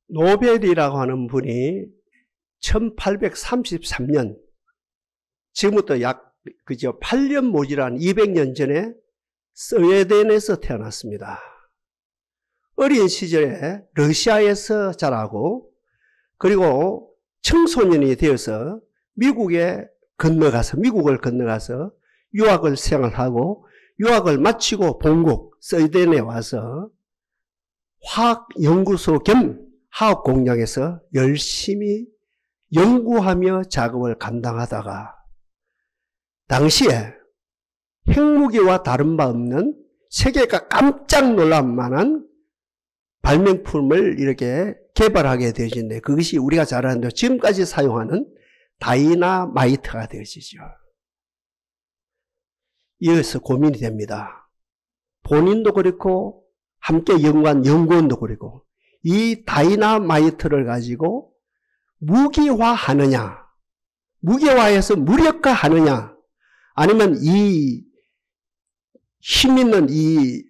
노벨이라고 하는 분이 1833년, 지금부터 약 8년 모자란 200년 전에 스웨덴에서 태어났습니다. 어린 시절에 러시아에서 자라고, 그리고 청소년이 되어서 미국을 건너가서 유학을 생활하고, 유학을 마치고 본국 스웨덴에 와서 화학연구소 겸 화학공장에서 열심히 연구하며 작업을 감당하다가 당시에 핵무기와 다른 바 없는 세계가 깜짝 놀랄 만한 발명품을 이렇게 개발하게 되어지는데, 그것이 우리가 잘 아는 지금까지 사용하는 다이나마이트가 되어지죠. 이어서 고민이 됩니다. 본인도 그렇고 함께 연구한 연구원도 그렇고, 이 다이나마이트를 가지고 무기화하느냐, 무기화해서 무력화하느냐, 아니면 이 힘있는 이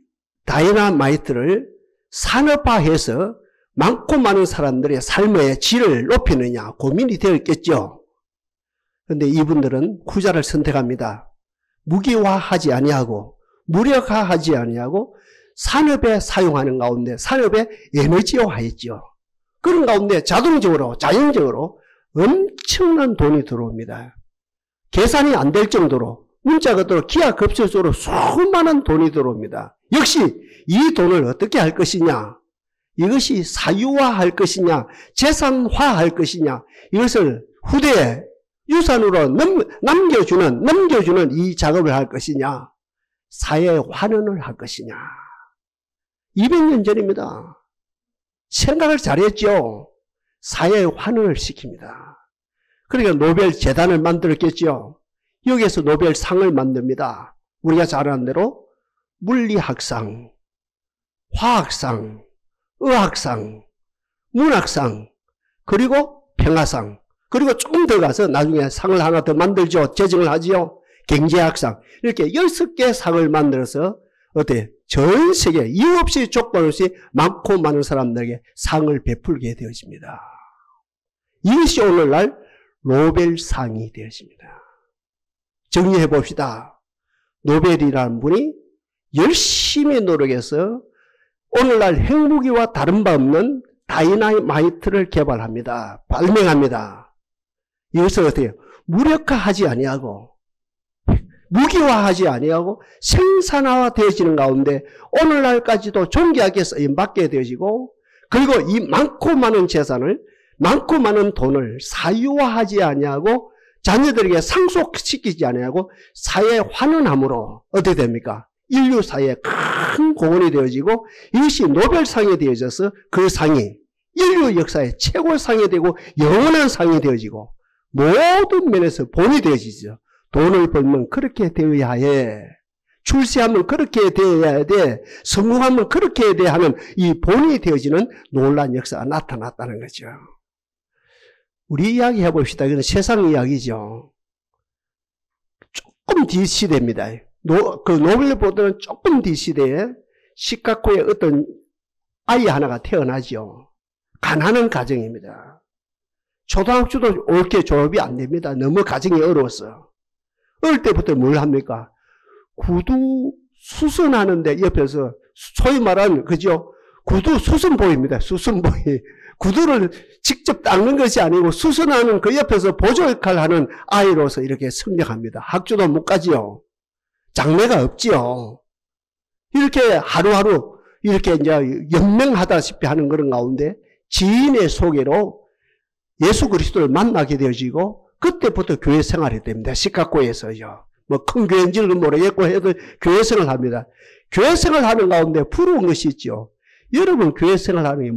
다이나마이트를 산업화해서 많고 많은 사람들의 삶의 질을 높이느냐 고민이 되었겠죠. 그런데 이분들은 후자를 선택합니다. 무기화하지 아니하고 무력화하지 아니하고 산업에 사용하는 가운데 산업에 에너지화했죠. 그런 가운데 자연적으로 엄청난 돈이 들어옵니다. 계산이 안 될 정도로, 문자가 들어 기하급수적으로 수많은 돈이 들어옵니다. 역시 이 돈을 어떻게 할 것이냐, 이것이 사유화할 것이냐, 재산화할 것이냐, 이것을 후대에 유산으로 넘겨주는 이 작업을 할 것이냐, 사회 환원을 할 것이냐. 200년 전입니다. 생각을 잘했죠. 사회 환원을 시킵니다. 그러니까 노벨 재단을 만들었겠죠. 여기에서 노벨상을 만듭니다. 우리가 잘 아는 대로 물리학상, 화학상, 의학상, 문학상, 그리고 평화상, 그리고 조금 더 가서 나중에 상을 하나 더 만들죠. 제정을 하지요. 경제학상. 이렇게 6개 상을 만들어서 전 세계 이유 없이 조건 없이 많고 많은 사람들에게 상을 베풀게 되어집니다. 이것이 오늘날 노벨상이 되었습니다. 정리해 봅시다. 노벨이라는 분이 열심히 노력해서 오늘날 핵무기와 다른 바 없는 다이나마이트를 개발합니다. 발명합니다. 이것을 어떻게 무력화하지 아니하고 무기화하지 아니하고 생산화되어지는 가운데 오늘날까지도 존귀하게 쓰임받게 되어지고, 그리고 이 많고 많은 재산을, 많고 많은 돈을 사유화하지 아니하고 자녀들에게 상속시키지 아니하고 사회 환원함으로 어떻게 됩니까? 인류 사회에 큰 공헌이 되어지고, 이것이 노벨상이 되어져서 그 상이 인류 역사의 최고의 상이 되고 영원한 상이 되어지고 모든 면에서 본이 되어지죠. 돈을 벌면 그렇게 되어야 해. 출세하면 그렇게 되어야 돼. 성공하면 그렇게 해야 돼 하는 이 본이 되어지는 놀라운 역사가 나타났다는 거죠. 우리 이야기 해봅시다. 이건 세상 이야기죠. 조금 뒤 시대입니다. 그 노벨보다는 조금 뒤 시대에 시카고에 어떤 아이 하나가 태어나죠. 가난한 가정입니다. 초등학교도 옳게 졸업이 안 됩니다. 너무 가정이 어려웠어. 어릴 때부터 뭘 합니까? 구두 수선하는데 옆에서 소위 말하는 구두 수선보입니다. 수선보이. 구두를 직접 닦는 것이 아니고 수선하는 그 옆에서 보조 역할을 하는 아이로서 이렇게 성장합니다. 학교도 못 가지요. 장래가 없지요. 이렇게 하루하루 이렇게 이제 연명하다시피 하는 그런 가운데 지인의 소개로 예수 그리스도를 만나게 되어지고, 그때부터 교회 생활이 됩니다. 시카고에서요. 뭐 큰 교회인지는 모르겠고 해도 교회 생활을 합니다. 교회 생활하는 가운데 부러운 것이 있죠. 여러분 교회 생활하는 게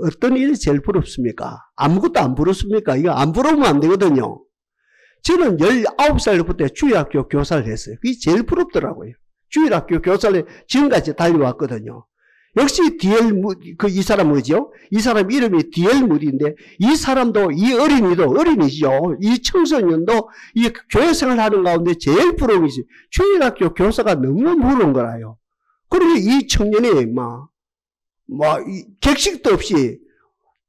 어떤 일이 제일 부럽습니까? 아무것도 안 부럽습니까? 이거 안 부러우면 안 되거든요. 저는 19살부터 주일학교 교사를 했어요. 그게 제일 부럽더라고요. 주일학교 교사를 지금까지 달려왔거든요. 역시 이 사람 뭐죠? 이 사람 이름이 디엘 무디인데, 이 사람도, 이 어린이죠. 이 청소년도 이 교회 생활 하는 가운데 제일 부러운 것이 주일학교 교사가 너무 부러운 거라요. 그리고 이 청년이 객식도 없이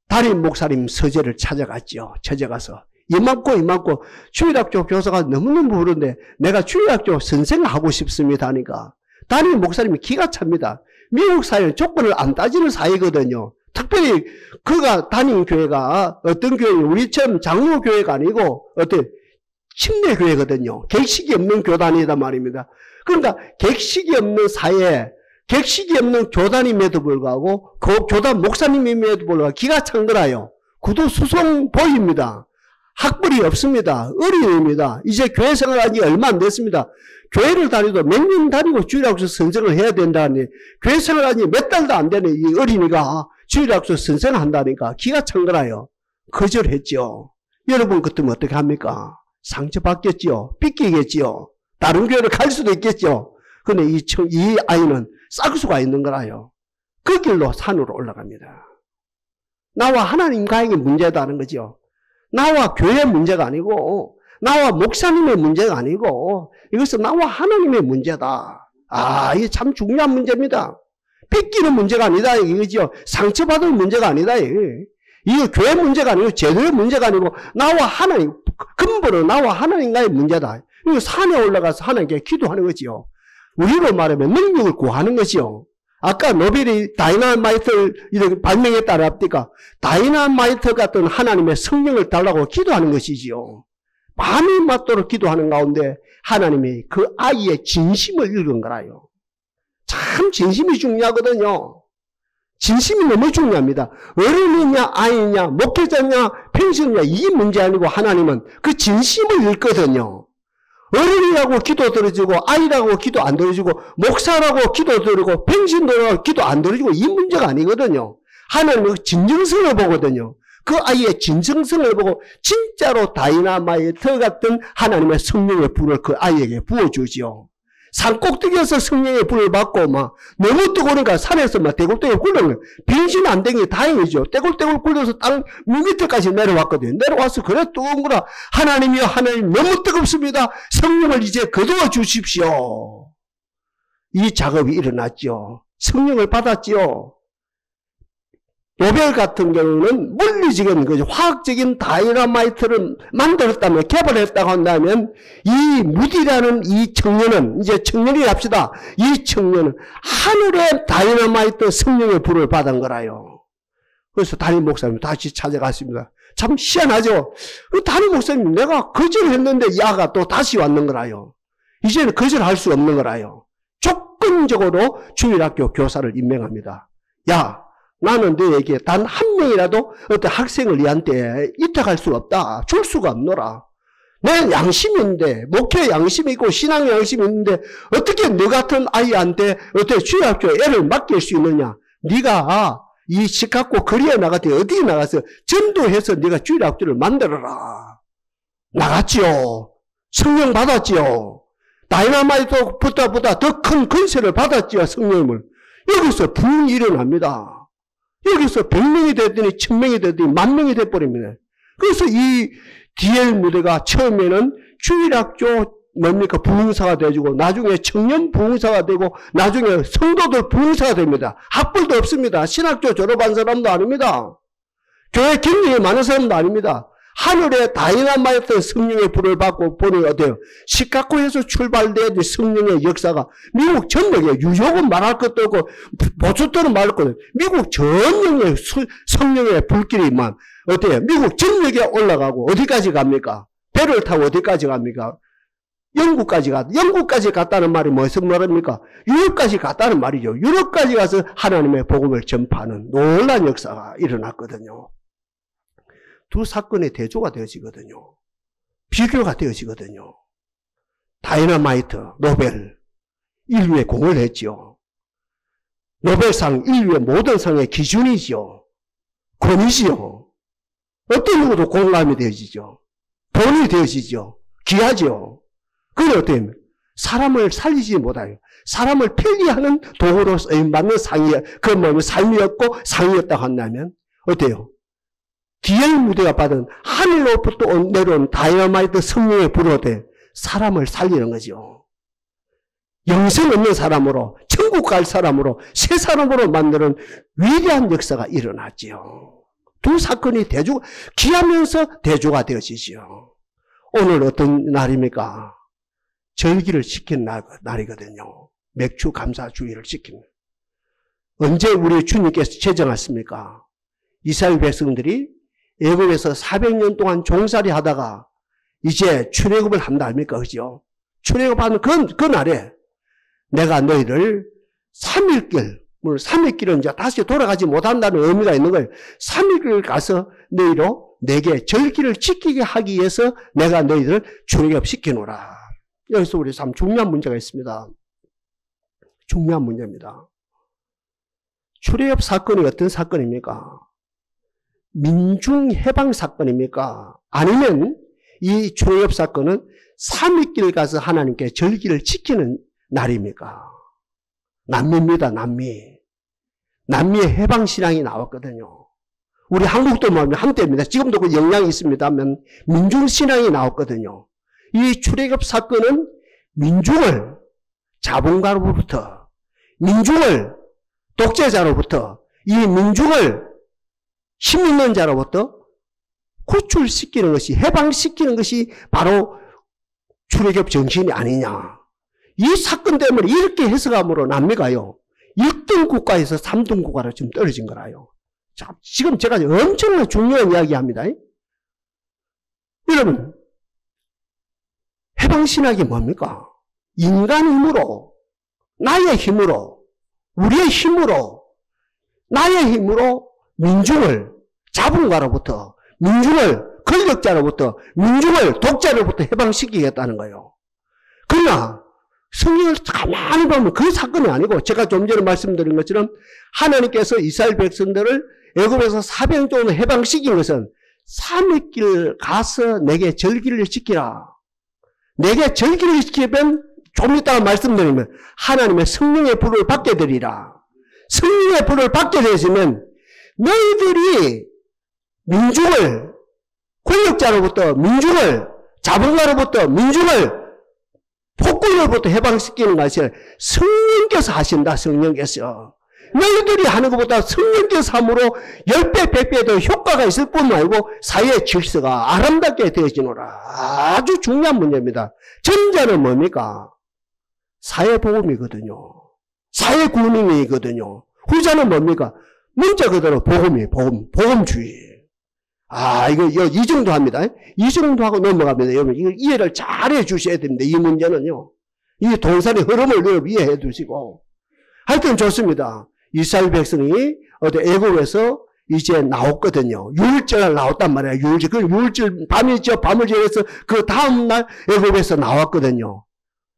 담임 목사님 서재를 찾아갔죠. 찾아가서 이만고 주일학교 교사가 너무너무 부른데 내가 주일학교 선생을 하고 싶습니다 하니까 담임 목사님이 기가 찹니다. 미국 사회는 조건을 안 따지는 사회거든요. 특별히 그가 다닌 교회가 어떤 교회, 우리처럼 장로교회가 아니고 어떤 침례교회거든요. 객식이 없는 교단이다 말입니다. 그러니까 객식이 없는 사회에 객식이 없는 교단임에도 불구하고 그 교단 목사님임에도 불구하고 기가 찬 거라요. 구두수송 보입니다. 학벌이 없습니다. 어린입니다. 이제 교회 생활한 지 얼마 안 됐습니다. 교회를 다니도 몇 년 다니고 주일학교 선생을 해야 된다니 교회 생활한 지 몇 달도 안 되는 이 어린이가 주일학교 선생을 한다니까 기가 찬 거라요. 거절했죠. 여러분 그때면 어떻게 합니까? 상처받겠지요. 삐끼겠지요. 다른 교회를 갈 수도 있겠죠. 근데 이 아이는 싹수가 있는 거라요. 그 길로 산으로 올라갑니다. 나와 하나님과의 문제다는 거죠. 나와 교회의 문제가 아니고 나와 목사님의 문제가 아니고 이것은 나와 하나님의 문제다. 이게 참 중요한 문제입니다. 삐끼는 문제가 아니다 이거죠. 상처받을 문제가 아니다. 이게 교회 문제가 아니고 제도의 문제가 아니고 나와 하나님, 근본은 나와 하나님과의 문제다. 이거 산에 올라가서 하나님께 기도하는 거지요. 우리로 말하면 능력을 구하는 거지요. 아까 노벨이 다이너마이트를 이렇게 발명했다고 합니까? 다이너마이트 같은 하나님의 성령을 달라고 기도하는 것이지요. 밤이 맞도록 기도하는 가운데 하나님이 그 아이의 진심을 읽은 거라요. 참 진심이 중요하거든요. 진심이 너무 중요합니다. 어른이냐 아이냐 목회자냐 평신이냐 이 문제 아니고 하나님은 그 진심을 읽거든요. 어른이라고 기도 들어주고 아이라고 기도 안 들어주고 목사라고 기도 들어주고 평신도라고 기도 안 들어주고 이 문제가 아니거든요. 하나님은 그 진정성을 보거든요. 그 아이의 진정성을 보고 진짜로 다이너마이트 같은 하나님의 성령의 불을 그 아이에게 부어주지요. 산 꼭대기에서 성령의 불을 받고 막 너무 뜨거우니까 산에서 막 떼굴떼굴 굴러요. 빙신 안 된 게 다행이죠. 떼굴떼굴 굴러서 땅 밑에까지 내려왔거든요. 내려와서 그래 뜨거운 거라 하나님이여 하나님 너무 뜨겁습니다. 성령을 이제 거두어 주십시오. 이 작업이 일어났죠. 성령을 받았죠. 노벨 같은 경우는 물리적인 화학적인 다이너마이트를 만들었다면 개발했다고 한다면 이 무디라는 이 청년은 이제 청년이 합시다. 이 청년은 하늘의 다이너마이트 성령의 불을 받은 거라요. 그래서 담임 목사님 다시 찾아갔습니다. 참 희한하죠. 담임 목사님 내가 거절했는데 야가 또 다시 왔는 거라요. 이제는 거절할 수 없는 거라요. 조건적으로 주일학교 교사를 임명합니다. 야 나는 너에게 단 한 명이라도 어떤 학생을 니한테 이택할 수 없다. 줄 수가 없노라. 내 양심인데 목회 양심이 있고 신앙 양심이 있는데 어떻게 너 같은 아이한테 어떻게 주일학교 애를 맡길 수 있느냐. 네가 이 시카고 거리에 나갔더니 어디에 나가서 전도해서 네가 주일학교를 만들어라. 나갔지요. 성령 받았지요. 다이너마이트보다 더 큰 건설을 받았지요. 성령을. 여기서 부흥이 일어납니다. 여기서 100명이 됐더니 1000명이 됐더니 10,000명이 돼버립니다. 그래서 이 DL 무대가 처음에는 주일학교 뭡니까 부흥사가 되어지고 나중에 청년 부흥사가 되고 나중에 성도들 부흥사가 됩니다. 학벌도 없습니다. 신학교 졸업한 사람도 아닙니다. 교회 경력이 많은 사람도 아닙니다. 하늘에 다이너마이트 성령의 불을 받고 보니 어때요? 시카고에서 출발된 성령의 역사가 미국 전역에 뉴욕은 말할 것도 없고 보스턴은 말할 것도 없고 미국 전역에 성령의 불길이만 어때요? 미국 전역에 올라가고 어디까지 갑니까? 배를 타고 어디까지 갑니까? 영국까지 갔다는 말이 무슨 말입니까? 유럽까지 갔다는 말이죠. 유럽까지 가서 하나님의 복음을 전파하는 놀라운 역사가 일어났거든요. 두 사건의 대조가 되어지거든요. 비교가 되어지거든요. 다이너마이트, 노벨, 인류에 공을 했죠. 노벨상, 인류의 모든 상의 기준이죠. 권위지요. 어떤 누구도 공감이 되어지죠. 돈이 되어지죠. 귀하죠. 그게 어때요? 사람을 살리지 못하요. 사람을 편리하는 도구로 쓰임받는 상이, 그 뭐냐면 삶이었고 상이었다고 한다면 어때요? DL 무대가 받은 하늘로부터 내려온 다이너마이트 성령의 불로 사람을 살리는 거죠. 영생 없는 사람으로 천국 갈 사람으로 새 사람으로 만드는 위대한 역사가 일어났지요. 두 사건이 기하면서 대조가 되어지지요. 오늘 어떤 날입니까? 절기를 지킨 날이거든요. 맥주 감사주의를 지키는. 언제 우리 주님께서 제정하십니까? 이스라엘 백성들이 애굽에서 400년 동안 종살이 하다가 이제 출애굽을 한다 아닙니까? 그죠? 출애굽하는 그 날에 내가 너희를 3일길, 물론 3일길은 이제 다시 돌아가지 못한다는 의미가 있는 거예요. 3일길 가서 너희로 내게 절기를 지키게 하기 위해서 내가 너희를 출애굽시키노라. 여기서 우리 참 중요한 문제가 있습니다. 중요한 문제입니다. 출애굽 사건이 어떤 사건입니까? 민중 해방 사건입니까? 아니면 이 출애굽 사건은 3일길 가서 하나님께 절기를 지키는 날입니까? 남미입니다. 남미의 해방신앙이 나왔거든요. 우리 한국도 뭐 한때입니다. 지금도 그 영향이 있습니다만 민중신앙이 나왔거든요. 이 출애굽 사건은 민중을 자본가로부터, 민중을 독재자로부터, 이 민중을 힘 있는 자로부터 구출시키는 것이, 해방시키는 것이 바로 출애굽 정신이 아니냐. 이 사건 때문에 이렇게 해석함으로 남미가요, 1등 국가에서 3등 국가로 지금 떨어진 거라요. 자, 지금 제가 엄청나게 중요한 이야기 합니다. 여러분, 해방신학이 뭡니까? 인간 힘으로, 나의 힘으로, 우리의 힘으로, 나의 힘으로 민중을 자본가로부터, 민중을 권력자로부터, 민중을 독자로부터 해방시키겠다는 거예요. 그러나 성경을 가만히 보면 그 사건이 아니고, 제가 좀 전에 말씀드린 것처럼 하나님께서 이스라엘 백성들을 애굽에서 400년 동안 해방시킨 것은 3일길 가서 내게 절기를 지키라. 내게 절기를 지키면 좀 이따가 말씀드리면 하나님의 성령의 불을 받게 되리라. 성령의 불을 받게 되시면 너희들이 민중을, 권력자로부터, 민중을, 자본가로부터, 민중을, 폭군으로부터 해방시키는 것이 성령께서 하신다. 성령께서. 너희들이 하는 것보다 성령께서 함으로 10배, 100배 더 효과가 있을 뿐 말고 사회의 질서가 아름답게 되어지노라. 아주 중요한 문제입니다. 전자는 뭡니까? 사회복음이거든요. 사회구민이거든요. 후자는 뭡니까? 문자 그대로 복음주의. 이 정도 합니다. 이 정도 하고 넘어갑니다. 여러분, 이거 이해를 잘 해 주셔야 됩니다. 이 문제는요. 이 동산의 흐름을 여러분 이해해 두시고. 하여튼 좋습니다. 이스라엘 백성이 애굽에서 이제 나왔거든요. 6일절 나왔단 말이에요. 6일절. 그 6일절 밤이죠. 밤을 지내서 그 다음날 애굽에서 나왔거든요.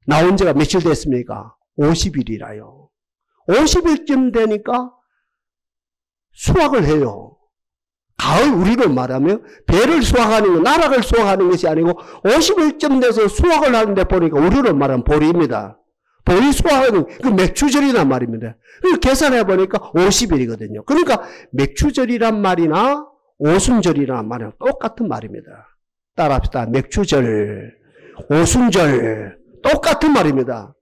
나온 지가 며칠 됐습니까? 50일이라요. 50일쯤 되니까 수확을 해요. 가을, 우리로 말하면 배를 수확하는 거, 나락을 수확하는 것이 아니고 50일쯤 돼서 수확을 하는데 보니까 우리로 말하면 보리입니다. 보리 수확하는 그 맥추절이란 말입니다. 계산해 보니까 50일이거든요. 그러니까 맥추절이란 말이나 오순절이란 말이랑 똑같은 말입니다. 따라합시다. 맥추절, 오순절 똑같은 말입니다.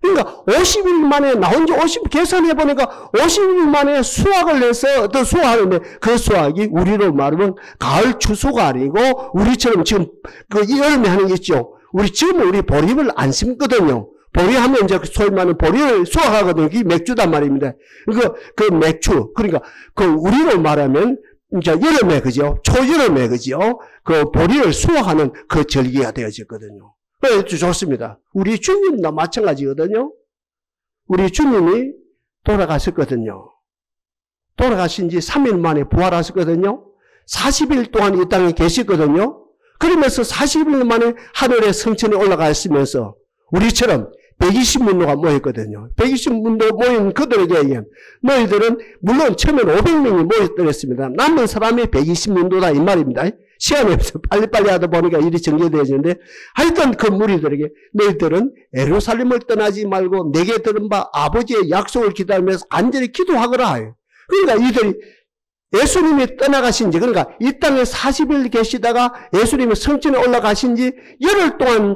그러니까 50일 만에 나온 지 50일 계산해 보니까 50일 만에 수확을 해서 또 수확하는데 그 수확이 우리로 말하면 가을 추수가 아니고 우리처럼 지금 그 여름에 하는 게 있죠. 우리 보리를 안 심거든요. 보리하면 이제 소위 말하는 보리를 수확하거든요. 그게 맥주단 말입니다. 그 맥주. 그러니까 그 우리로 말하면 이제 여름에 그죠? 초여름에 그죠? 그 보리를 수확하는 그 절기가 되어졌거든요. 좋습니다. 우리 주님도 마찬가지거든요. 우리 주님이 돌아가셨거든요. 돌아가신 지 3일 만에 부활하셨거든요. 40일 동안 이 땅에 계셨거든요. 그러면서 40일 만에 하늘의 성천에 올라가시면서 우리처럼 120문도가 모였거든요. 120문도 모인 그들에게 너희들은 물론 처음엔 500명이 모였더랬습니다. 남은 사람이 120문도다 이 말입니다. 시간이 없어. 빨리빨리 하다 보니까 일이 전개되어지는데 하여튼 그 무리들에게 너희들은 예루살렘을 떠나지 말고 내게 들은 바 아버지의 약속을 기다리면서 간절히 기도하거라. 그러니까 이들이 예수님이 떠나가신 지, 그러니까 이 땅에 40일 계시다가 예수님이 성전에 올라가신 지 열흘 동안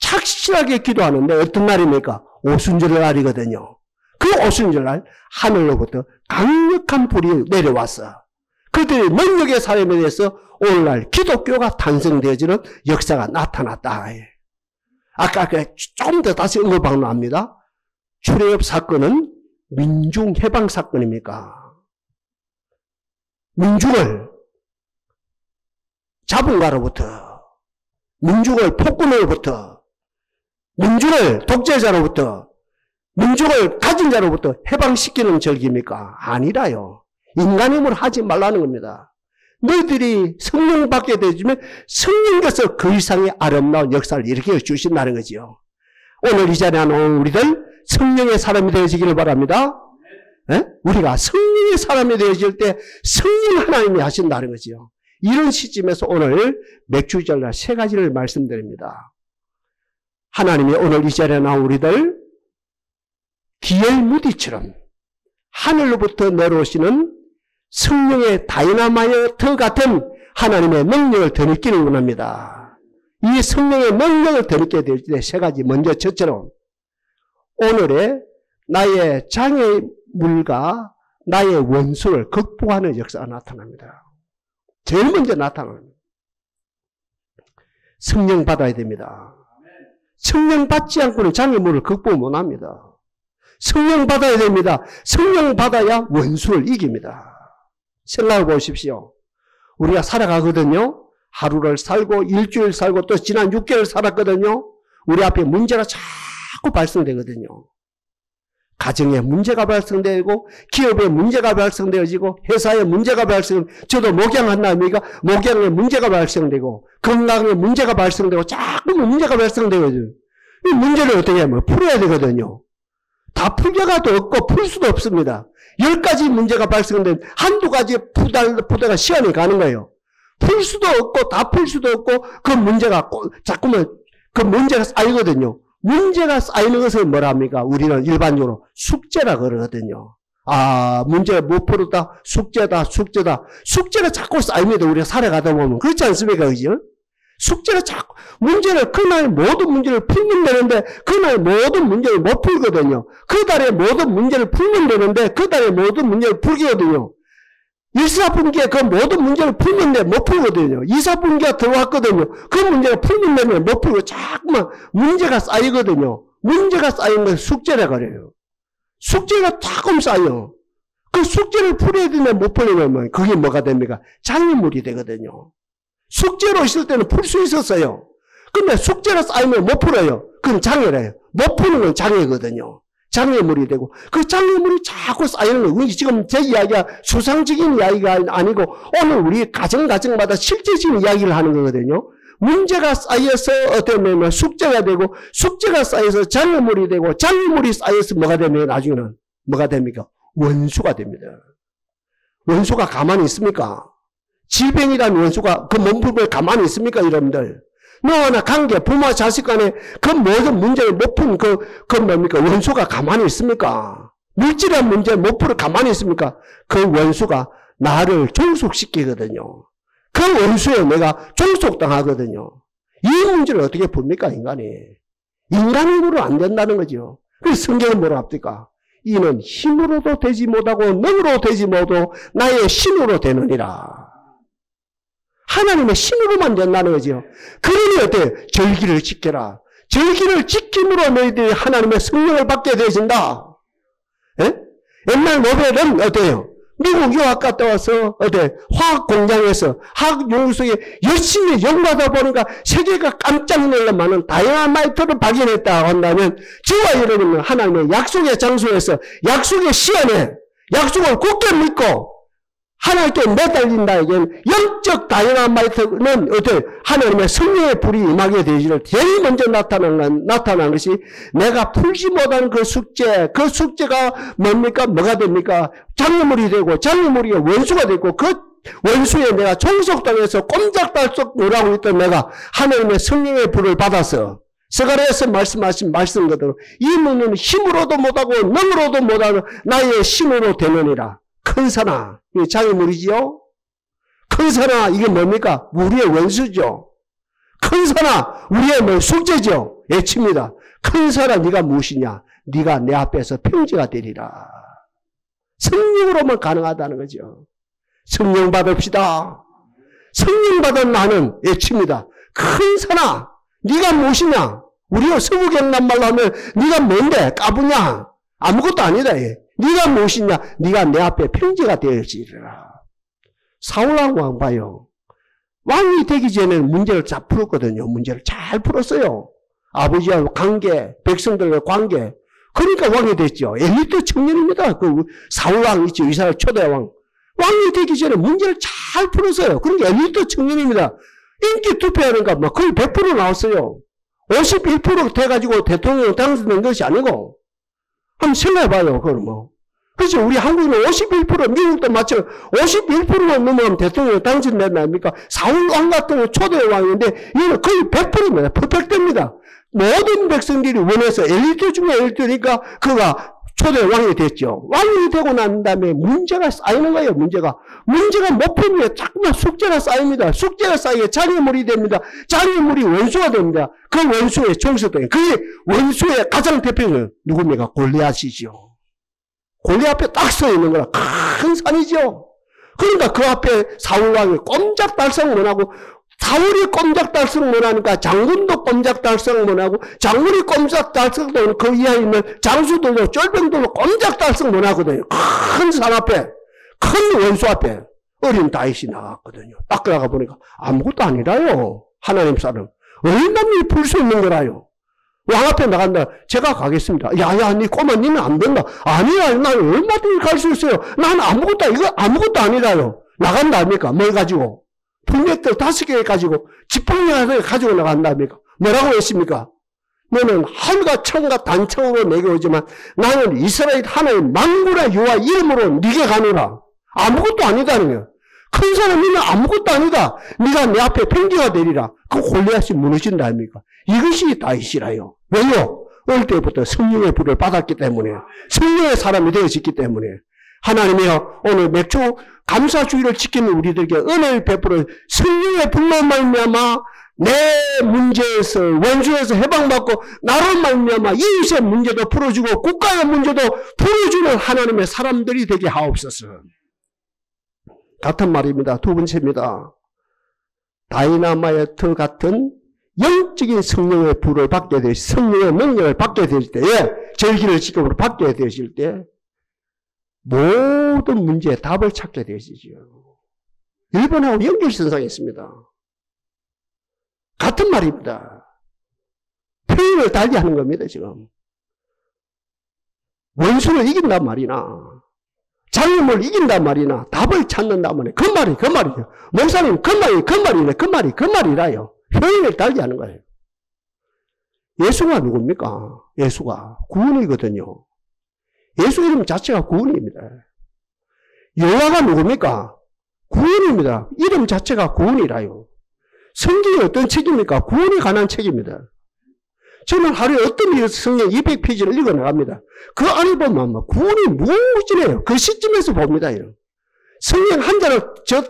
착실하게 기도하는데 어떤 날입니까? 오순절 날이거든요. 그 오순절 날 하늘로부터 강력한 불이 내려왔어. 그 그들의 능력의 사람에 대해서 오늘날 기독교가 탄생되어지는 역사가 나타났다. 아까 좀 더 다시 언급하면 압니다. 출애굽 사건은 민중 해방 사건입니까? 민중을 자본가로부터, 민중을 폭군으로부터, 민중을 독재자로부터, 민중을 가진 자로부터 해방시키는 절기입니까? 아니라요. 인간임을 하지 말라는 겁니다. 너희들이 성령 받게 되면 성령께서 그 이상의 아름다운 역사를 일으켜 주신다는 거지요. 오늘 이 자리에 나온 우리들 성령의 사람이 되어지기를 바랍니다. 네? 우리가 성령의 사람이 되어질 때 성령 하나님이 하신다는 거지요. 이런 시점에서 오늘 맥주절날 세 가지를 말씀드립니다. 하나님이 오늘 이 자리에 나온 우리들 기혈무디처럼 하늘로부터 내려오시는 성령의 다이나마이트 같은 하나님의 능력을 더 느끼는 원합니다. 이 성령의 능력을 더 느끼게 될 때 세 가지. 먼저 첫째로 오늘의 나의 장애물과 나의 원수를 극복하는 역사가 나타납니다. 제일 먼저 나타납니다. 성령 받아야 됩니다. 성령 받지 않고는 장애물을 극복 못합니다. 성령 받아야 됩니다. 성령 받아야 원수를 이깁니다. 생각해 보십시오. 우리가 살아가거든요. 하루를 살고 일주일 살고 또 지난 6개월 살았거든요. 우리 앞에 문제가 자꾸 발생되거든요. 가정에 문제가 발생되고 기업에 문제가 발생되어지고 회사에 문제가 저도 목양한다니까 목양에 문제가 발생되고 건강에 문제가 발생되고 자꾸 문제가 발생되어요. 이 문제를 어떻게 하면 풀어야 되거든요. 다 풀려가도 없고 풀 수도 없습니다. 10가지 문제가 발생된 한두 가지 푸다가 시간이 가는 거예요. 풀 수도 없고 다 풀 수도 없고 그 문제가 자꾸만 그 문제가 쌓이거든요. 문제가 쌓이는 것을 뭐라 합니까? 우리는 일반적으로 숙제라 그러거든요. 아, 문제 못 풀었다. 숙제다. 숙제가 자꾸 쌓입니다. 우리가 살아가다 보면. 그렇지 않습니까? 그죠? 숙제가 자꾸, 문제를, 그날 모든 문제를 풀면 되는데, 그날 모든 문제를 못 풀거든요. 그 달에 모든 문제를 풀면 되는데, 그 달에 모든 문제를 풀거든요. 일사분기에 그 모든 문제를 풀면 돼, 못 풀거든요. 이사분기가 들어왔거든요. 그 문제를 풀면 되면 못 풀고, 자꾸만 문제가 쌓이거든요. 문제가 쌓인 건 숙제라 그래요. 숙제가 조금 쌓여. 그 숙제를 풀어야 되면 못 풀려면 그게 뭐가 됩니까? 장애물이 되거든요. 숙제로 있을 때는 풀 수 있었어요. 근데 숙제가 쌓이면 못 풀어요. 그건 장애래요. 못 푸는 건 장애거든요. 장애물이 되고 그 장애물이 자꾸 쌓이는 거예요. 지금 제 이야기가 수상적인 이야기가 아니고 오늘 우리 가정마다 실제적인 이야기를 하는 거거든요. 문제가 쌓여서 어떻게 보면 숙제가 되고 숙제가 쌓여서 장애물이 되고 장애물이 쌓여서 뭐가 되면 나중에는 뭐가 됩니까? 원수가 됩니다. 원수가 가만히 있습니까? 질병이라는 원수가 그 몸풀에 가만히 있습니까? 여러분들. 너나 관계, 부모와 자식 간에 그 모든 문제를 못 푼 그 뭡니까? 원수가 가만히 있습니까? 물질한 문제 못 풀어 가만히 있습니까? 그 원수가 나를 종속시키거든요. 그 원수에 내가 종속당하거든요. 이 문제를 어떻게 풉니까? 인간으로 안 된다는 거죠. 그래서 성경은 뭐라 합니까? 이는 힘으로도 되지 못하고 능으로 되지 못하고 나의 신으로 되느니라. 하나님의 신으로만 된다는 거죠. 그러니 어때요? 절기를 지켜라. 절기를 지킴으로 너희들이 하나님의 성령을 받게 되어진다. 예? 옛날 노벨은 어때요? 미국 유학 갔다 와서 화학 공장에서 화학 연구소에 열심히 연구하다 보니까 세계가 깜짝 놀랄만한 다이나마이트를 발견했다 한다면 저와 여러분은 하나님의 약속의 장소에서 약속의 시간에 약속을 굳게 믿고 하나님께 매달린다에겐 영적 다이나마이트는 하나님의 성령의 불이 임하게 되기를 제일 먼저 나타난 것이 내가 풀지 못한 그 숙제가 뭡니까? 뭐가 됩니까? 장애물이 되고 장애물이 원수가 되고 그 원수에 내가 종속당해서 꼼짝달싹 놀라고 있던 내가 하나님의 성령의 불을 받아서 스가랴에서 말씀하신 말씀 그대로 이 문은 힘으로도 못하고 능으로도 못하는 나의 신으로 되느니라. 큰 사나, 이게 장애물이지요? 큰 사나, 이게 뭡니까? 우리의 원수죠. 큰 사나, 우리의 숙제죠. 예칩니다. 큰 사나, 네가 무엇이냐? 네가 내 앞에서 평지가 되리라. 성령으로만 가능하다는 거죠. 성령 받읍시다. 성령 받은 나는 외칩니다. 큰 산아, 네가 무엇이냐? 우리가 서구경란 말로 하면 네가 뭔데? 까부냐? 아무것도 아니다. 네가 무엇이냐? 네가 내 앞에 평지가 되어지리라. 사울왕 왕 봐요. 왕이 되기 전에는 문제를 잘 풀었거든요. 문제를 잘 풀었어요. 아버지와 관계, 백성들과 관계. 그러니까 왕이 됐죠. 엘리트 청년입니다. 그 사울왕 있죠. 이스라엘 초대왕. 왕이 되기 전에 문제를 잘 풀었어요. 그러니까 엘리트 청년입니다. 인기 투표하는가 막 거의 100% 나왔어요. 51% 돼가지고 대통령 당선된 것이 아니고. 한번 생각해봐요. 그걸 뭐. 그렇죠. 우리 한국은 51%, 미국도 마찬가지로 51%만 넘으면 대통령 당선된다 아닙니까? 사울왕 같은 경우 초대왕인데 이거는 거의 100%입니다. 퍼펙트입니다. 모든 백성들이 원해서 엘리트 중에 엘리트니까 그가 초대왕이 됐죠. 왕이 되고 난 다음에 문제가 쌓이는 거예요. 문제가 못 풀면 자꾸만 숙제가 쌓입니다. 숙제가 쌓이게 장애물이 됩니다. 장애물이 원수가 됩니다. 그 원수의 종속된 그 원수의 가장 대표는 누굽니까? 골리앗이죠. 골리앗 앞에 딱 서 있는 거라 큰 산이죠. 그러니까 그 앞에 사울왕이 꼼짝달싹 못하고 사울이 꼼짝달싹 못하니까 장군도 꼼짝달싹 못하고 장군이 꼼짝달싹 못하고 그 이하에 있는 장수들도 쫄병들도 꼼짝달싹 못하거든요. 큰 산 앞에 큰 원수 앞에 어린 다윗이 나왔거든요. 딱 들어가 보니까 아무것도 아니라요. 하나님 사람 얼마나 풀 수 있는 거라요. 왕 앞에 나간다. 제가 가겠습니다. 야야, 니 꼬마, 니는 안 된다. 아니야, 난 얼마든지 갈 수 있어요. 난 이거 아무것도 아니라요. 나간다 합니까? 뭘 가지고? 풍력들 5개 가지고, 지팡이 가지고 나간다 합니까? 뭐라고 했습니까? 너는 하늘과 천과 단청으로 내게 오지만 나는 이스라엘 하나님 만군의 여호와 이름으로 네게 가노라. 아무것도 아니다는 거야. 큰 사람이면 아무것도 아니다. 네가 내 앞에 평지가 되리라. 그 골리앗이 무너진다 아닙니까? 이것이 다윗이라요. 왜요? 어릴 때부터 성령의 불을 받았기 때문에, 성령의 사람이 되어졌기 때문에. 하나님이여, 오늘 맥주 감사주의를 지키는 우리들에게 은혜를 베풀어 성령의 불로 말미암아 내 문제에서, 원수에서 해방받고 나로 말미암아 이웃의 문제도 풀어주고 국가의 문제도 풀어주는 하나님의 사람들이 되게 하옵소서. 같은 말입니다. 두 번째입니다. 다이나마이트 같은 영적인 성령의 불을 받게 되실, 성령의 능력을 받게 되실 때에, 절기를 지금으로 받게 되실 때 모든 문제에 답을 찾게 되시죠. 일본하고 연결선상에 있습니다. 같은 말입니다. 표현을 달리 하는 겁니다. 지금 원수를 이긴단 말이나 장애물을 이긴단 말이나 답을 찾는단 말이에요. 그 말이죠. 목사님 그 말이라요. 표현을 달리 하는 거예요. 예수가 누굽니까? 예수가 구원이거든요. 예수 이름 자체가 구원입니다. 여호와가 누굽니까? 구원입니다. 이름 자체가 구원이라요. 성경이 어떤 책입니까? 구원에 관한 책입니다. 저는 하루에 어떤 성경 200페이지를 읽어나갑니다. 그 안에 보면 구원이 무엇이래요. 그 시점에서 봅니다. 성경 한 자를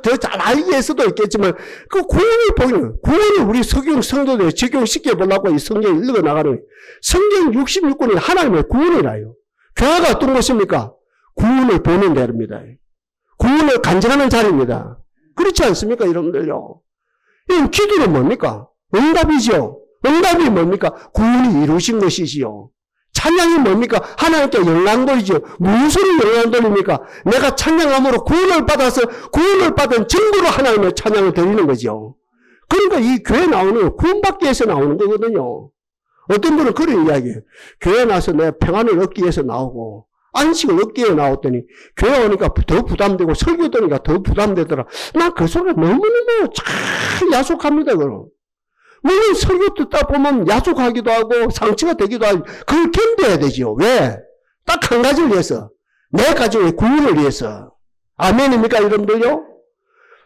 더 잘 알기 위해서도 있겠지만 그 구원을 보면 구원을 우리 성도들이 적용시켜 보려고 이 성경을 읽어나가는 성경 66권이 하나님의 구원이라요. 교회가 어떤 것입니까? 구원을 보는 데입니다. 구원을 간증하는 자리입니다. 그렇지 않습니까? 여러분들요. 이 기도는 뭡니까? 응답이죠. 응답이 뭡니까? 구원이 이루신 것이지요. 찬양이 뭡니까? 하나님께 영광 돌리죠. 무슨 영광 돌립니까? 내가 찬양함으로 구원을 받아서 구원을 받은 증거로 하나님의 찬양을 드리는 거죠. 그러니까 이 교회 나오는 구원받기 위해서 나오는 거거든요. 어떤 분은 그런 이야기예요. 교회 나서 내가 평안을 얻기 위해서 나오고 안식을 얻기 위해 나왔더니 교회 오니까 더 부담되고 설교 들으니까 더 부담되더라. 난 그 소리가 너무너무 잘 야속합니다. 그럼. 물론 설교 듣다 보면 야속하기도 하고 상처가 되기도 하고 그걸 견뎌야 되죠. 왜? 딱 한 가지를 위해서. 내 가정의 구원을 위해서. 아멘입니까 여러분들요?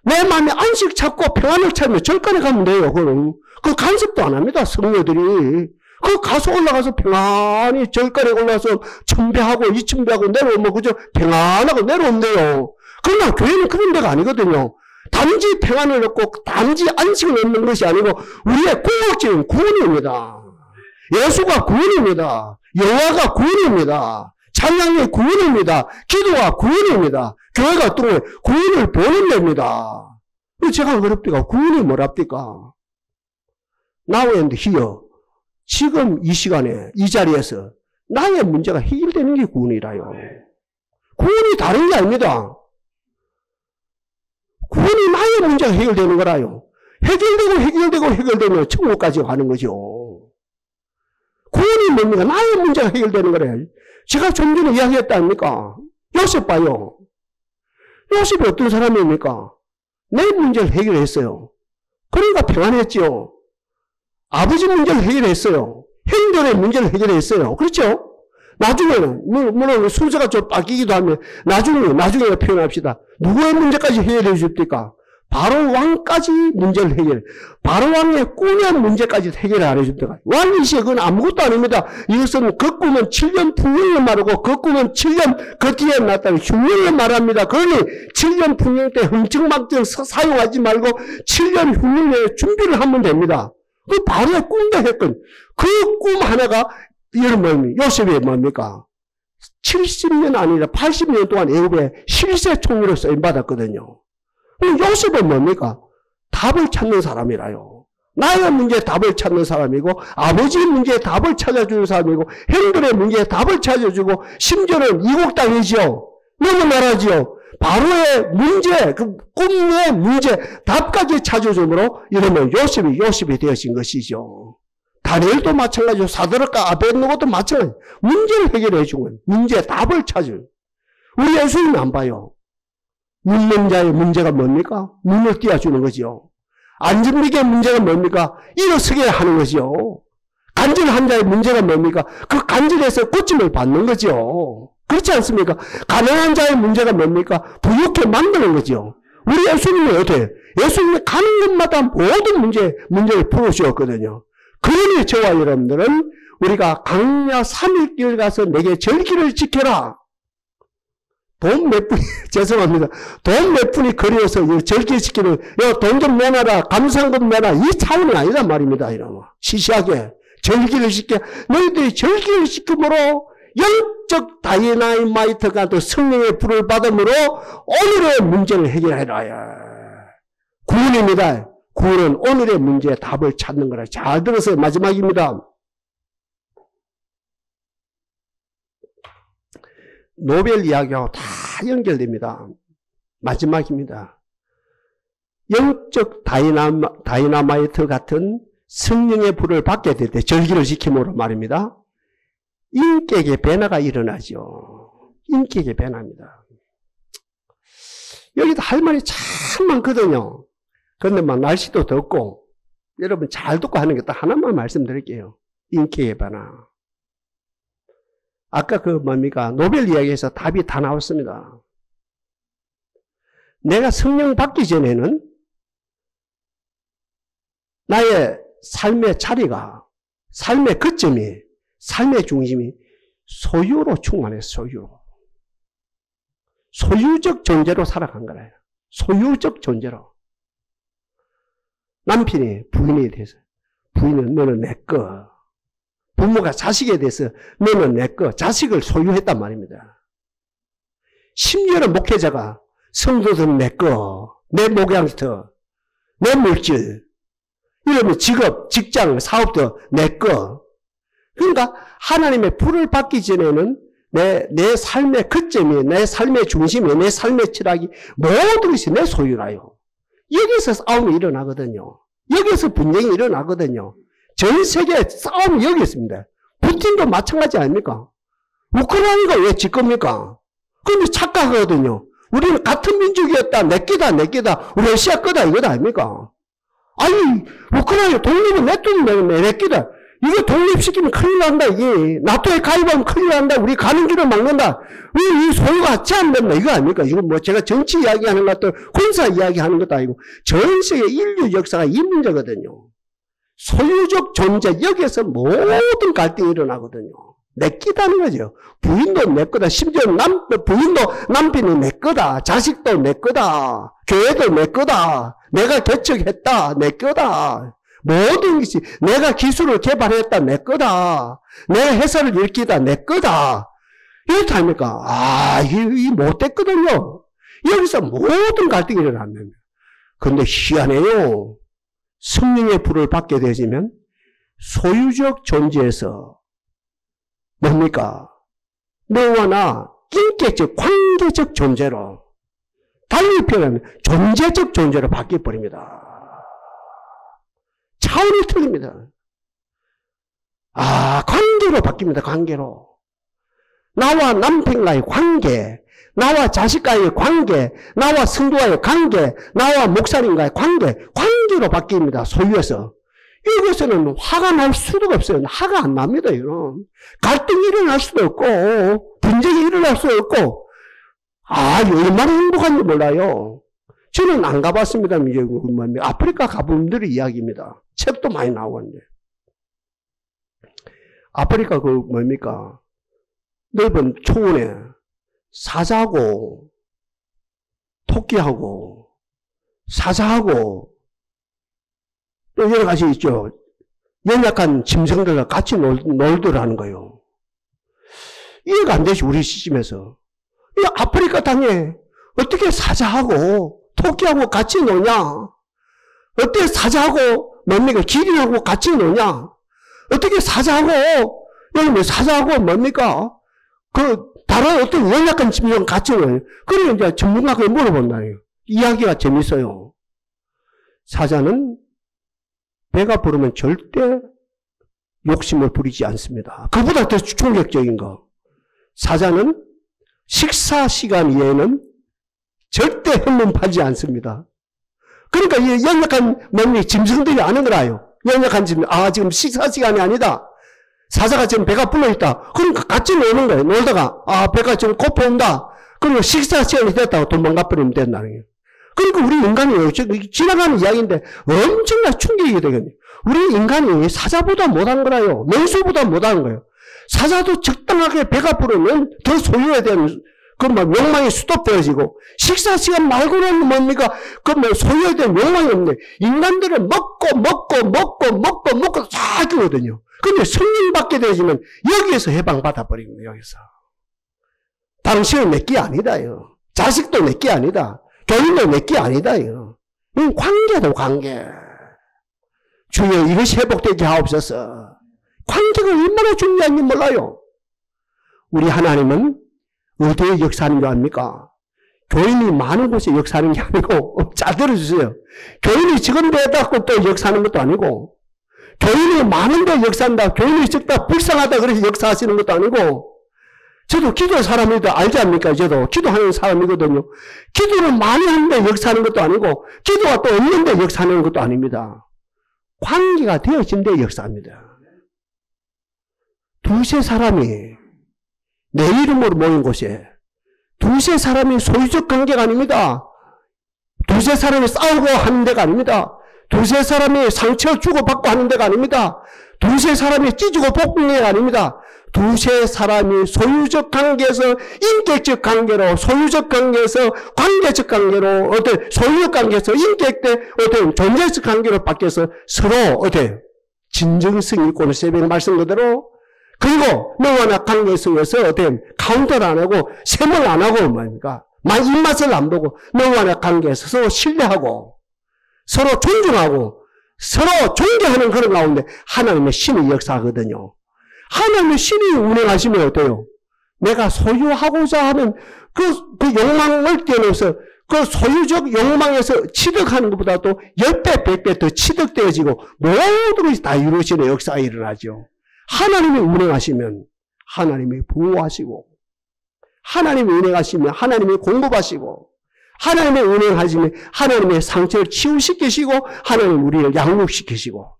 내 마음에 안식 찾고 평안을 찾으면 절간에 가면 돼요. 그럼. 그 간섭도 안 합니다. 성녀들이. 그 가서 올라가서 평안히 절간에 올라가서 천배하고 이천배하고 내려오면 그저 평안하고 내려온대요. 그러나 교회는 그런 데가 아니거든요. 단지 평안을 얻고 단지 안식을 얻는 것이 아니고 우리의 궁극적인 구원입니다. 예수가 구원입니다. 여호와가 구원입니다. 찬양이 구원입니다. 기도가 구원입니다. 교회가 어떤 거예요? 구원을 보는 데입니다. 제가 어렵디까? 구원이 뭐랍니까? Now and here. 지금 이 시간에, 이 자리에서 나의 문제가 해결되는 게 구원이라요. 구원이 다른 게 아닙니다. 구원이 나의 문제가 해결되는 거라요. 해결되면 천국까지 가는 거죠. 구원이 뭡니까? 나의 문제가 해결되는 거래요. 제가 좀 전에 이야기했다 아닙니까? 요셉 봐요. 요셉이 어떤 사람입니까? 내 문제를 해결했어요. 그러니까 평안했죠. 아버지 문제를 해결했어요. 형들의 문제를 해결했어요. 그렇죠? 나중에는, 물론 순서가 좀 바뀌기도 하면, 나중에 표현합시다. 누구의 문제까지 해결해 줍니까? 바로 왕까지 문제를 해결해. 바로 왕의 꿈의 문제까지 해결을 안 해줍니까? 왕이시여, 그건 아무것도 아닙니다. 이것은 그 꿈은 7년 풍년을 말하고, 그 꿈은 7년 그 뒤에 났다는 흉년을 말합니다. 그러니 7년 풍년 때 흥청망청 사용하지 말고 7년 흉년에 준비를 하면 됩니다. 그 바로의 꿈도 했거든. 그 꿈 하나가, 이런 요셉이 뭡니까? 70년 아니라 80년 동안 애굽의 실세 총리로 쓰임받았거든요. 요셉은 뭡니까? 답을 찾는 사람이라요. 나의 문제에 답을 찾는 사람이고, 아버지의 문제에 답을 찾아주는 사람이고, 형들의 문제에 답을 찾아주고, 심지어는 이국 땅이지요. 너무 나라지요. 바로의 문제, 그 꿈의 문제, 답까지 찾아줌으로 이러면 요셉이 되어진 것이죠. 다니엘도 마찬가지죠. 사드락과 아벳느고도 마찬가지죠. 문제를 해결해 주고, 문제의 답을 찾을. 우리 예수님은 안 봐요. 묻는 자의 문제가 뭡니까? 눈을 띄워주는 거죠. 안진빅의 문제가 뭡니까? 일어서게 하는 거죠. 간절한 자의 문제가 뭡니까? 그 간절에서 고침을 받는 거죠. 그렇지 않습니까? 가난한 자의 문제가 뭡니까? 부유케 만드는 거죠. 우리 예수님은 어때요? 예수님이 가는 곳마다 모든 문제를 풀어주었거든요. 그러니 저와 여러분들은 우리가 강야 3일길 가서 내게 절기를 지켜라. 돈 몇 푼이, 죄송합니다. 돈 몇 푼이 그리워서 절기 지키는, 돈 좀 내놔라, 감상금 내놔라, 이 차원이 아니란 말입니다. 이러면. 시시하게. 절기를 지켜, 너희들이 절기를 지킴으로 영적 다이나마이트가 또 성령의 불을 받음으로 오늘의 문제를 해결해라. 구원입니다. 구원은 오늘의 문제에 답을 찾는 거라. 잘 들으세요. 마지막입니다. 노벨 이야기하고 다 연결됩니다. 마지막입니다. 영적 다이나마이트 같은 성령의 불을 받게 될 때 절기를 지킴으로 말입니다. 인격의 변화가 일어나죠. 인격의 변화입니다. 여기도 할 말이 참 많거든요. 그런데 막 날씨도 덥고 여러분 잘 듣고 하는 게 딱 하나만 말씀드릴게요. 인격의 변화. 아까 노벨 이야기에서 답이 다 나왔습니다. 내가 성령 받기 전에는 나의 삶의 자리가, 삶의 거점이, 삶의 중심이 소유로 충만했어요. 소유적 존재로 살아간 거예요. 소유적 존재로. 남편이 부인에 대해서, 부인은 너는 내 거. 부모가 자식에 대해서 너는 내 거, 자식을 소유했단 말입니다. 심지어는 목회자가 성도들은 내 거, 내 목양터, 내 물질, 이러면 직업, 직장, 사업도 내 거. 그러니까 하나님의 불을 받기 전에는 내 삶의 거점이, 내 삶의 중심이, 내 삶의 철학이 모든 것이 내 소유라요. 여기서 싸움이 일어나거든요. 여기서 분쟁이 일어나거든요. 전 세계 싸움이 여기 있습니다. 푸틴도 마찬가지 아닙니까? 우크라이나가 왜 질 겁니까? 근데 착각하거든요. 우리는 같은 민족이었다. 내 끼다. 러시아 거다. 이거다 아닙니까? 아니, 우크라이나 독립은 내 끼다. 이거 독립시키면 큰일 난다. 이게 나토에 가입하면 큰일 난다. 우리 가는 길을 막는다. 왜 이 소유가 같이 안 된다. 이거 아닙니까? 이거 뭐 제가 정치 이야기하는 것도 군사 이야기하는 것도 아니고 전 세계 인류 역사가 이 문제거든요. 소유적 존재, 여기에서 모든 갈등이 일어나거든요. 내 끼다는 거죠. 부인도 내 거다. 심지어 부인도 남편이 내 거다. 자식도 내 거다. 교회도 내 거다. 내가 개척했다. 내 거다. 모든 것이 내가 기술을 개발했다. 내 거다. 내가 해설을 읽기다. 내 거다. 이렇다 아닙니까? 이 못됐거든요. 여기서 모든 갈등이 일어납니다. 그런데 희한해요. 성령의 불을 받게 되어지면 소유적 존재에서 뭡니까? 너와 나 인격적, 관계적 존재로, 달리 표현하면 존재적 존재로 바뀌어버립니다. 차원이 틀립니다. 관계로 바뀝니다. 관계로. 나와 남편과의 관계, 나와 자식과의 관계, 나와 성도와의 관계, 나와 목사님과의 관계로 바뀝니다. 소유에서. 이것에는 화가 날 수도 없어요. 화가 안 납니다. 이건. 갈등이 일어날 수도 없고, 분쟁이 일어날 수도 없고, 얼마나 행복한지 몰라요. 저는 안 가봤습니다. 아프리카 가본 분들의 이야기입니다. 책도 많이 나오는데. 아프리카 뭡니까? 넓은 초원에 사자하고, 토끼하고, 사자하고, 또 여러 가지 있죠. 연약한 짐승들과 같이 놀더라는 거예요. 이해가 안 되지, 우리 시점에서. 이 아프리카 땅에 어떻게 사자하고 토끼하고 같이 노냐? 어떻게 사자하고 뭡니까? 기린하고 같이 노냐? 어떻게 사자하고, 여기 사자하고 뭡니까? 다른 어떤 연약한 짐승과 같이 노냐? 그래, 이제 전문가가 물어본다니요. 이야기가 재밌어요. 사자는 배가 부르면 절대 욕심을 부리지 않습니다. 그보다 더 충격적인 거. 사자는 식사 시간 이외에는 절대 hen문파지 않습니다. 그러니까 이 연약한 짐승들이 아는 거라요. 연약한 짐승. 지금 식사 시간이 아니다. 사자가 지금 배가 불러있다. 그러니까 같이 노는 거예요. 놀다가 배가 지금 고파온다. 그리고 식사 시간이 됐다고 도망가 버리면 된다는 거예요. 그러니까 우리 인간이 지나가는 이야기인데 엄청난 충격이 되거든요. 우리 인간이 사자보다 못한 거라요. 맹수보다 못한 거예요. 사자도 적당하게 배가 부르면 더 소유에 대한 욕망이 스톱되어지고, 식사 시간 말고는 뭡니까? 소유에 대한 욕망이 없네. 인간들은 먹고 다 주거든요. 근데 성령 받게 되어지면 여기에서 해방받아 버립니다. 여기서. 당신은 내게 아니다요. 자식도 내게 아니다. 교인도 내게 아니다요. 이건 관계다, 관계. 주여 이것이 회복되게 하옵소서. 관계가 얼마나 중요한지 몰라요. 우리 하나님은 어디에 역사하는 줄 압니까? 교인이 많은 곳에 역사하는 게 아니고, 잘 들어주세요. 교인이 직원되었다고 또 역사하는 것도 아니고, 교인이 많은데 역사한다, 교인이 적다 불쌍하다 그래서 역사하시는 것도 아니고, 저도 기도 사람이다 알지 않습니까? 저도 기도하는 사람이거든요. 기도를 많이 하는데 역사하는 것도 아니고, 기도가 또 없는데 역사하는 것도 아닙니다. 관계가 되어진 데 역사합니다. 두세 사람이 내 이름으로 모인 곳에 두세 사람이 소유적 관계가 아닙니다. 두세 사람이 싸우고 하는 데가 아닙니다. 두세 사람이 상처 주고받고 하는 데가 아닙니다. 두세 사람이 찢고 볶는 데가 아닙니다. 두세 사람이 소유적 관계에서 인격적 관계로, 소유적 관계에서 관계적 관계로, 소유적 관계에서 인격적 존재적 관계로 바뀌어서 서로 진정성 있고 오늘 새벽 말씀 그대로, 그리고 너와 나 관계 속에서 카운터를 안 하고 세몰 안 하고 말입니까? 입맛을 안 보고 너와 나 관계에서 서로 신뢰하고 서로 존중하고 서로 존경하는 그런 가운데 하나님의 신이 역사하거든요. 하나님의 신이 운행하시면 어때요? 내가 소유하고자 하는 그 욕망을 뛰어넘어서 그 소유적 욕망에서 취득하는 것보다도 10배, 100배 더 취득되어지고 모든 것이 다 이루어지는 역사가 일어나죠. 하나님이 운행하시면 하나님이 보호하시고, 하나님이 운행하시면 하나님이 공급하시고, 하나님이 운행하시면 하나님의 상처를 치유시키시고, 하나님이 우리를 양육시키시고,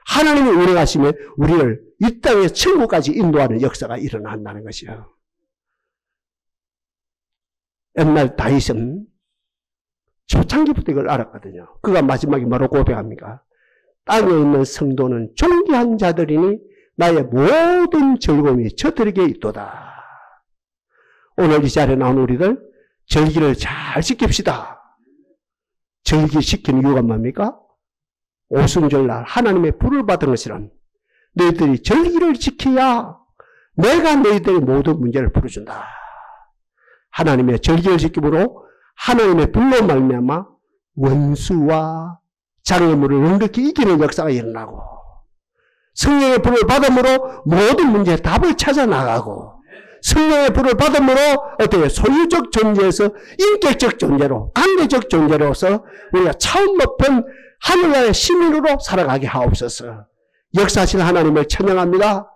하나님이 운행하시면 우리를 이 땅의 천국까지 인도하는 역사가 일어난다는 것이요. 옛날 다윗은 초창기부터 이걸 알았거든요. 그가 마지막에 뭐라고 고백합니까? 땅에 있는 성도는 존귀한 자들이니 나의 모든 즐거움이 저들에게 있도다. 오늘 이 자리에 나온 우리들 절기를 잘 지킵시다. 절기 지키는 이유가 뭡니까? 오순절날 하나님의 불을 받은 것이란 너희들이 절기를 지켜야 내가 너희들의 모든 문제를 풀어준다. 하나님의 절기를 지킴으로 하나님의 불로 말미암아 원수와 장애물을 능력히 이기는 역사가 일어나고 성령의 불을 받음으로 모든 문제에 답을 찾아 나가고 성령의 불을 받음으로 어떻게 소유적 존재에서 인격적 존재로 관계적 존재로서 우리가 차원 높은 하늘나라의 시민으로 살아가게 하옵소서. 역사하신 하나님을 찬양합니다.